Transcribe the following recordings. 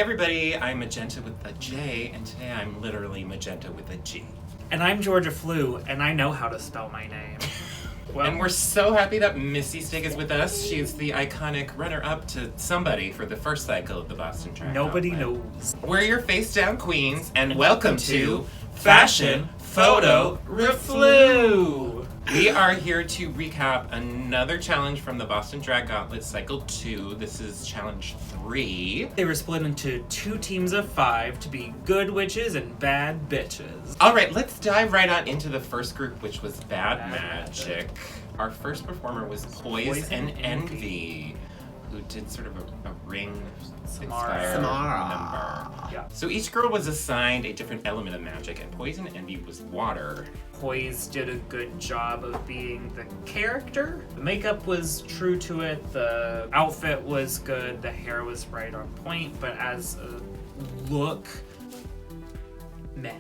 everybody, I'm Magenta with a J, and today I'm literally Magenta with a G. And I'm Georgia Flew, and I know how to spell my name. Well, and we're so happy that Missy Steak is with us. She's the iconic runner-up to somebody for the first cycle of the Boston Drag Gauntlet. Nobody knows. We're your face-down queens, and welcome to Fashion Photo Reflew. We are here to recap another challenge from the Boston Drag Gauntlet Cycle 2. This is Challenge 3. They were split into 2 teams of 5 to be good witches and bad bitches. All right, let's dive right on into the first group, which was Bad Magic. Our first performer was POISE'N Envy, who did sort of a ring-inspired number. Yeah. So each girl was assigned a different element of magic, and POISE'N Envy was water. Poise did a good job of being the character. The makeup was true to it, the outfit was good, the hair was right on point, but as a look, meh.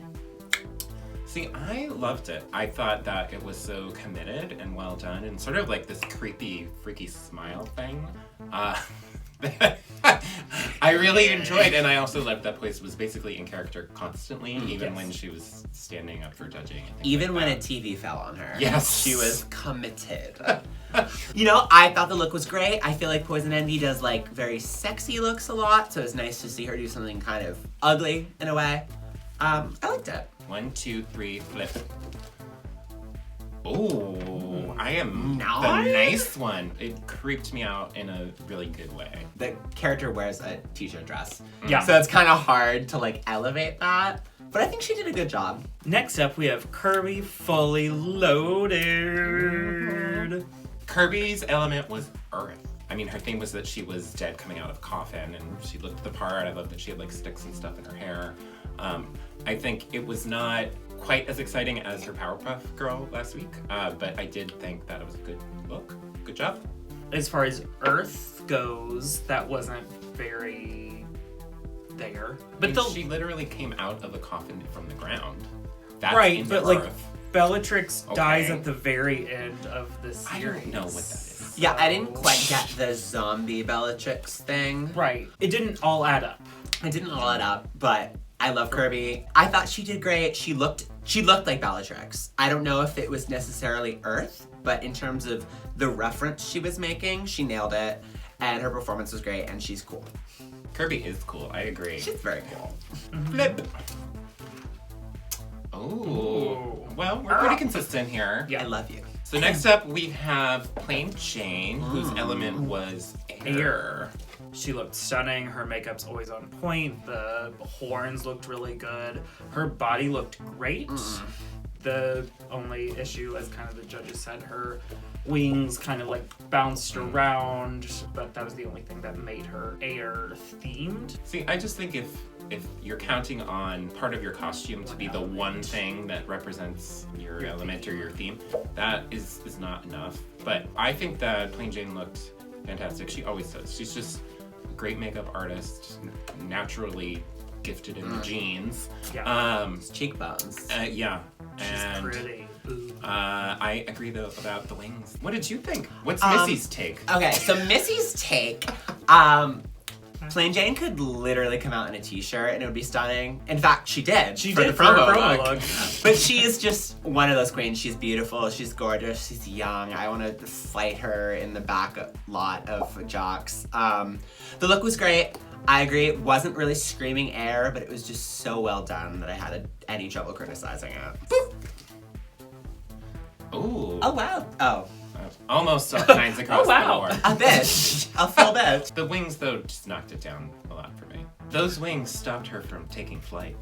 See, I loved it. I thought that it was so committed and well done, and sort of like this creepy, freaky smile thing. I really enjoyed, and I also loved that Poise was basically in character constantly, even when she was standing up for judging. Even when a TV fell on her. Yes. She was committed. You know, I thought the look was great. I feel like POISE'N Envy does like very sexy looks a lot, so it's nice to see her do something kind of ugly in a way. I liked it. 1, 2, 3, flip. Oh, I am the nice one. It creeped me out in a really good way. The character wears a t-shirt dress. Yeah. So it's kind of hard to like elevate that. But I think she did a good job. Next up, we have KIRBIE Fully Loaded. KIRBIE's element was earth. I mean, her theme was that she was dead coming out of a coffin, and she looked the part. I love that she had like sticks and stuff in her hair. I think it was not quite as exciting as her Powerpuff Girl last week, but I did think that it was a good look. Good job. As far as Earth goes, that wasn't very there. But she literally came out of a coffin from the ground. That's right, but like Earth. Bellatrix dies at the very end of the series. I don't know what that is. Yeah, I didn't quite get the zombie Bellatrix thing. Right. It didn't all add up. It didn't all add up, but I love KIRBIE. I thought she did great. She looked like Bellatrix. I don't know if it was necessarily Earth, but in terms of the reference she was making, she nailed it. And her performance was great, and she's cool. KIRBIE is cool, I agree. She's very cool. Flip. Oh, well, we're pretty consistent here. Yeah. I love you. So next up, we have Plain Jane, whose element was air. She looked stunning. Her makeup's always on point. The horns looked really good. Her body looked great. The only issue, as kind of the judges said, her wings kind of like bounced around, but that was the only thing that made her air themed. See, I just think if you're counting on part of your costume to be the one thing that represents your element or your theme, that is not enough. But I think that Plain Jane looked fantastic. She always does. She's just a great makeup artist, naturally gifted in the genes. Yeah. Cheekbones. Yeah. She's pretty. I agree though about the wings. What did you think? What's Missy's take? Okay, so Missy's take, Plain Jane could literally come out in a t-shirt and it would be stunning. In fact, she did. She for did the for her promo promo look. But she is just one of those queens. She's beautiful, she's gorgeous, she's young. I want to fight her in the back lot of Jacque's. The look was great. I agree, it wasn't really screaming air, but it was just so well done that I had any trouble criticizing it. Boop. Ooh. Oh, wow. Oh. Almost all kinds across the board. A bit. A full bit. The wings, though, just knocked it down a lot for me. Those wings stopped her from taking flight.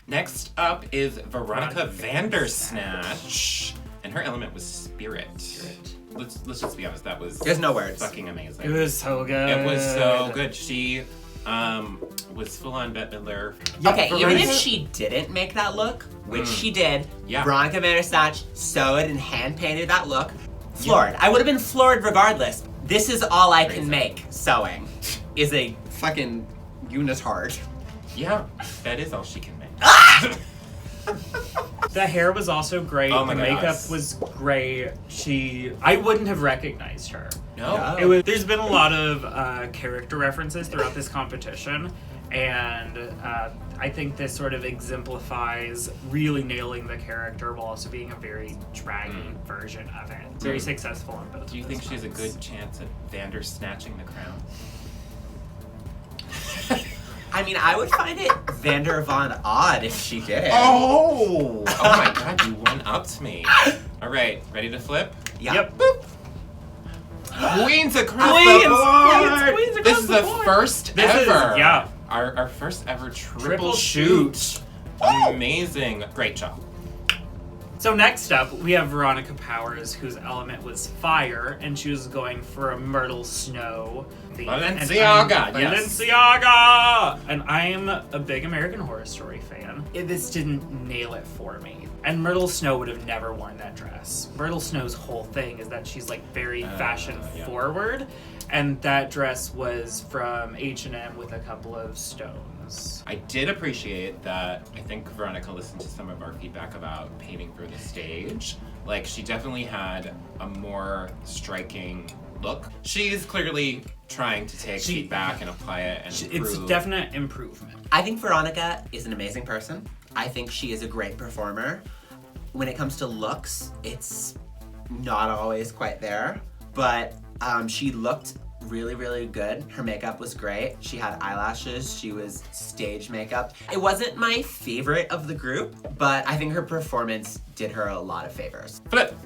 Next up is Veronica VANDERSNATCH, and her element was spirit. Let's just be honest, that was There's no words. Fucking amazing. It was so good. It was so good. She was full on Bette Midler. Okay, even if she didn't make that look, which she did, Veronica VANDERSNATCH sewed and hand painted that look. Floored. I would have been floored regardless. This is all I can make. Sewing is a fucking unitard. Yeah, that is all she can make. The hair was also great. Oh my the makeup gosh. was great. I wouldn't have recognized her. No. There's been a lot of character references throughout this competition, and I think this sort of exemplifies really nailing the character while also being a very draggy version of it. Very successful on both. Do you think she has a good chance at Vandersnatching the crown? I mean, I would find it Vander Von odd if she did. Oh! Oh my god, you one-upped me. All right, ready to flip? Yep. Boop. Queens across the board! Queens across This is the the board. first This is- ever. yeah. Our first ever triple Triple shoot. shoot. Amazing. Great job. So next up, we have Veronica Powers, whose element was fire, and she was going for a Myrtle Snow theme. Balenciaga, yes. Balenciaga! And I'm a big American Horror Story fan. This didn't nail it for me. And Myrtle Snow would have never worn that dress. Myrtle Snow's whole thing is that she's like very fashion forward, and that dress was from H&M with a couple of stones. I did appreciate that. I think Veronica listened to some of our feedback about paving for the stage. Like, she definitely had a more striking look. She's clearly trying to take feedback and apply it and improve. It's a definite improvement. I think Veronica is an amazing person. I think she is a great performer. When it comes to looks, it's not always quite there, but she looked really, really good. Her makeup was great. She had eyelashes. She was stage makeup. It wasn't my favorite of the group, but I think her performance did her a lot of favors. Flip.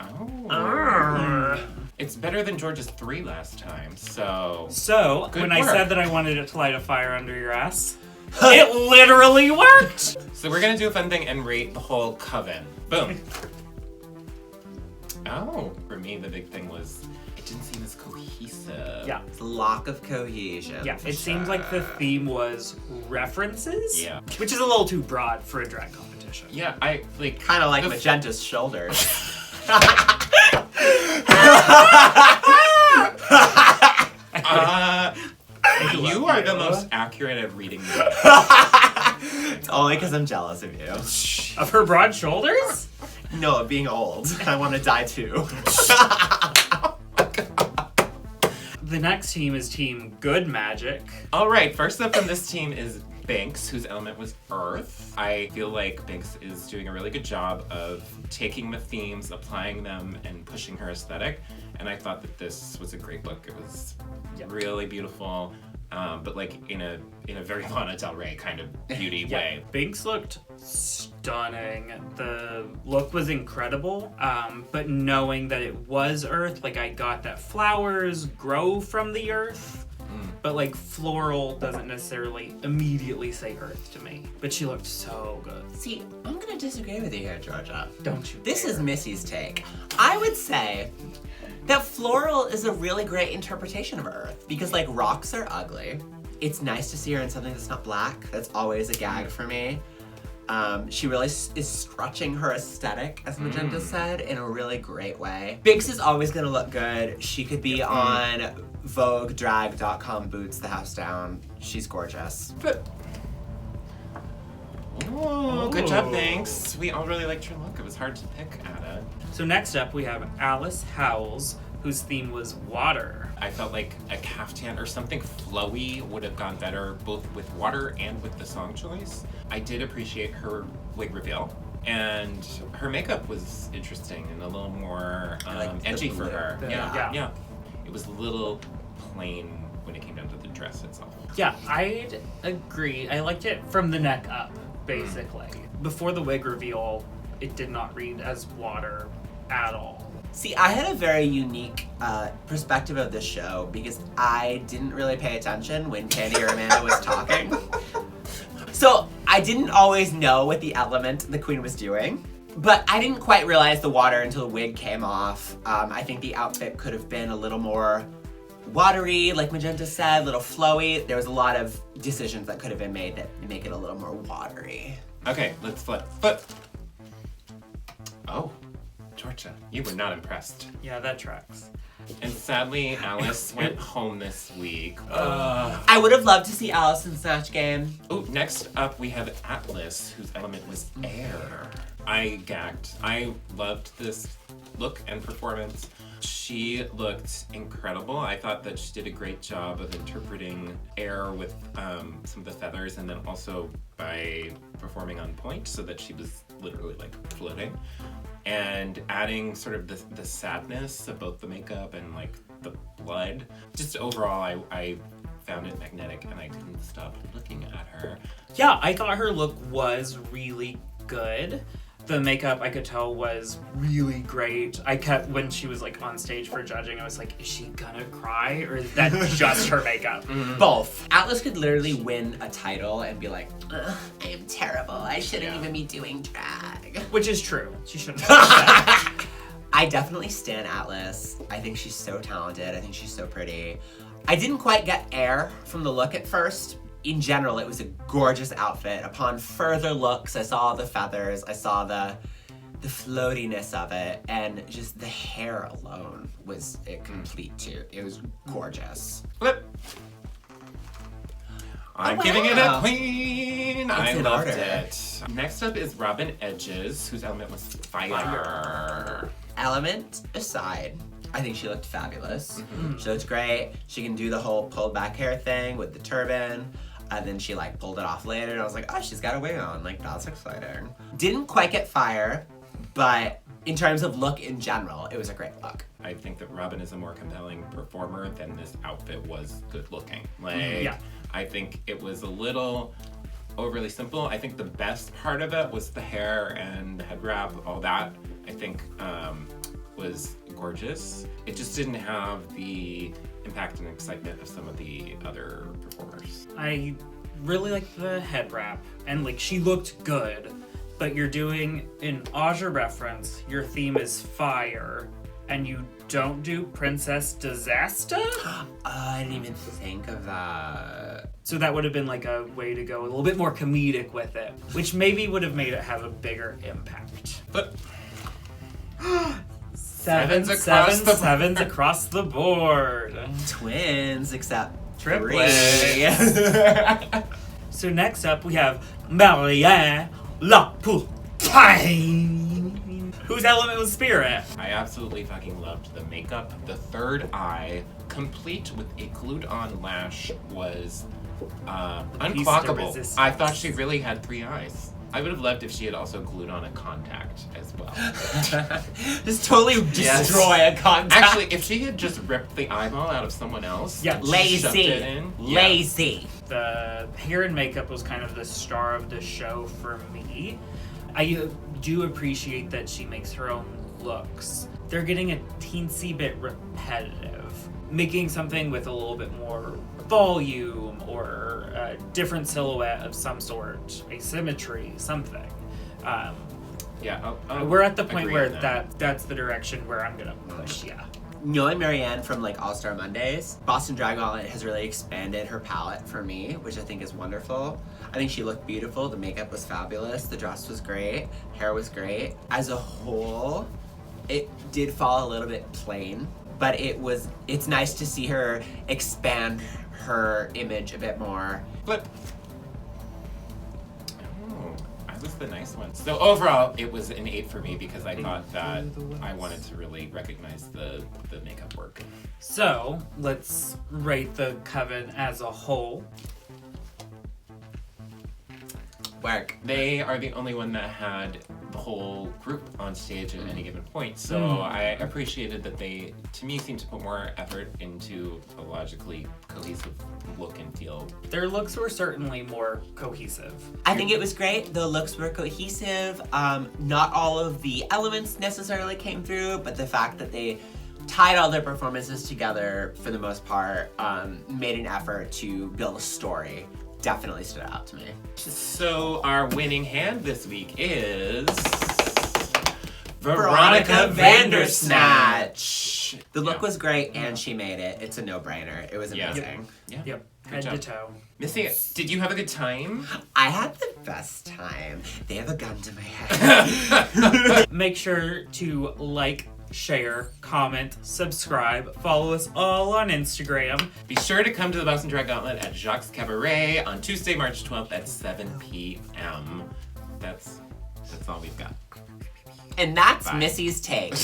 Oh. It's better than George's 3 last time, so... So, Good when work. I said that I wanted it to light a fire under your ass, it literally worked! So we're gonna do a fun thing and rate the whole coven. Boom. Oh, for me the big thing was it didn't seem as cohesive. Yeah. It's a lack of cohesion. Yeah, it seemed like the theme was references, Yeah. which is a little too broad for a drag competition. Yeah, I like Kind of like the- Magenta's shoulders. You are the most accurate at reading me. It's only because I'm jealous of you. Of her broad shoulders? No, of being old. I want to die too. The next team is Team Good Magic. All right, first up from this team is BINX, whose element was Earth. I feel like BINX is doing a really good job of taking the themes, applying them, and pushing her aesthetic. And I thought that this was a great look. It was really beautiful, but like in a very Lana Del Rey kind of beauty way. BINX looked stunning. The look was incredible, but knowing that it was Earth, like I got that flowers grow from the Earth. But like floral doesn't necessarily immediately say Earth to me. But she looked so good. See, I'm gonna disagree with you here, Georgia. Don't you This dare. is Missy's take. I would say that floral is a really great interpretation of Earth because like rocks are ugly. It's nice to see her in something that's not black. That's always a gag for me. She really is stretching her aesthetic, as Magenta said, in a really great way. BINX is always gonna look good. She could be on VogueDrag.com boots the house down. She's gorgeous. Oh, good job, BINX. We all really liked your look. It was hard to pick at it. So next up we have Alice Howells, whose theme was water. I felt like a caftan or something flowy would have gone better both with water and with the song choice. I did appreciate her wig reveal, and her makeup was interesting and a little more like the edgy for blue. her. Yeah. Yeah. It was a little plain when it came down to the dress itself. Yeah, I'd agree. I liked it from the neck up, basically. Before the wig reveal, it did not read as water at all. See, I had a very unique perspective of this show because I didn't really pay attention when Kandi or Amanda was talking. So I didn't always know what the element the queen was doing. But I didn't quite realize the water until the wig came off. I think the outfit could have been a little more watery, like Magenta said, a little flowy. There was a lot of decisions that could have been made that make it a little more watery. Okay, let's flip. Flip. Oh, Torcha, you were not impressed. Yeah, that tracks. And sadly, Alice went home this week. I would have loved to see Alice in Snatch Game. Oh, next up we have Atlas, whose element was air. I gagged. I loved this look and performance. She looked incredible. I thought that she did a great job of interpreting air with some of the feathers, and then also by performing on point so that she was literally like floating. And adding sort of the sadness of both the makeup and like the blood. Just overall, I found it magnetic and I didn't stop looking at her. Yeah, I thought her look was really good. The makeup, I could tell, was really great. I kept, when she was like on stage for judging, I was like, is she gonna cry or is that just her makeup? Both. Atlas could literally win a title and be like, ugh, I am terrible. I shouldn't even be doing drag. Which is true. She shouldn't have done that. I definitely stan Atlas. I think she's so talented. I think she's so pretty. I didn't quite get air from the look at first. In general, it was a gorgeous outfit. Upon further looks, I saw the feathers, I saw the floatiness of it, and just the hair alone was a complete too. It was gorgeous. Flip. I'm giving it a queen. I in loved order. it. Next up is Robyn Edges, whose element was fire. Element aside, I think she looked fabulous. She looked great. She can do the whole pulled back hair thing with the turban. And then she like pulled it off later and I was like, oh, she's got a wig on. Like, that's exciting. Didn't quite get fire, but in terms of look in general, it was a great look. I think that Robyn is a more compelling performer than this outfit was good looking. Like, Yeah. I think it was a little overly simple. I think the best part of it was the hair and the head wrap, all that. I think was gorgeous. It just didn't have the impact and excitement of some of the other performers. I really liked the head wrap, and like she looked good, but you're doing an Aja reference, your theme is fire, and you don't do Princess Disaster? I didn't even think of that. So that would have been like a way to go a little bit more comedic with it, which maybe would have made it have a bigger impact. But Sevens across the board. Twins, except Triplets. 3. So next up we have Marianne LAPUTAINE, whose element was spirit. I absolutely fucking loved the makeup. The third eye, complete with a glued-on lash, was unclockable. resistance. I thought she really had 3 eyes. I would have loved if she had also glued on a contact as well. Just totally destroy a contact. Actually, if she had just ripped the eyeball out of someone else, Yeah, and shoved lazy. it in, Lazy. The hair and makeup was kind of the star of the show for me. I do appreciate that she makes her own looks. They're getting a teensy bit repetitive. Making something with a little bit more volume or a different silhouette of some sort, asymmetry, something. Yeah, We're at the point agree where on that. that's the direction where I'm gonna push, yeah. Knowing Marianne from like All Star Mondays, Boston Drag Gauntlet has really expanded her palette for me, which I think is wonderful. I think she looked beautiful. The makeup was fabulous. The dress was great. Hair was great. As a whole, it did fall a little bit plain, but it's nice to see her expand her image a bit more. Flip. Oh, I was the nice one. So overall, it was an 8 for me because I thought that I wanted to really recognize the makeup work. So, let's rate the Coven as a whole. Work. They are the only one that had the whole group on stage at any given point. So I appreciated that they, to me, seemed to put more effort into a logically cohesive look and feel. Their looks were certainly more cohesive. I think it was great. The looks were cohesive. Not all of the elements necessarily came through, but the fact that they tied all their performances together for the most part, made an effort to build a story. Definitely stood out to me. So our winning hand this week is Veronica Vandersnatch. The look Yeah. was great, and she made it. It's a no-brainer. It was Yeah. amazing. Yeah. Yep. Good Head to job. toe. Missy, did you have a good time? I had the best time. They have a gun to my head. Make sure to like, share, comment, subscribe, follow us all on Instagram. Be sure to come to the Boston Drag Gauntlet at Jacque's Cabaret on Tuesday, March 12th at 7 p.m. That's all we've got. And that's Bye. Missy's take.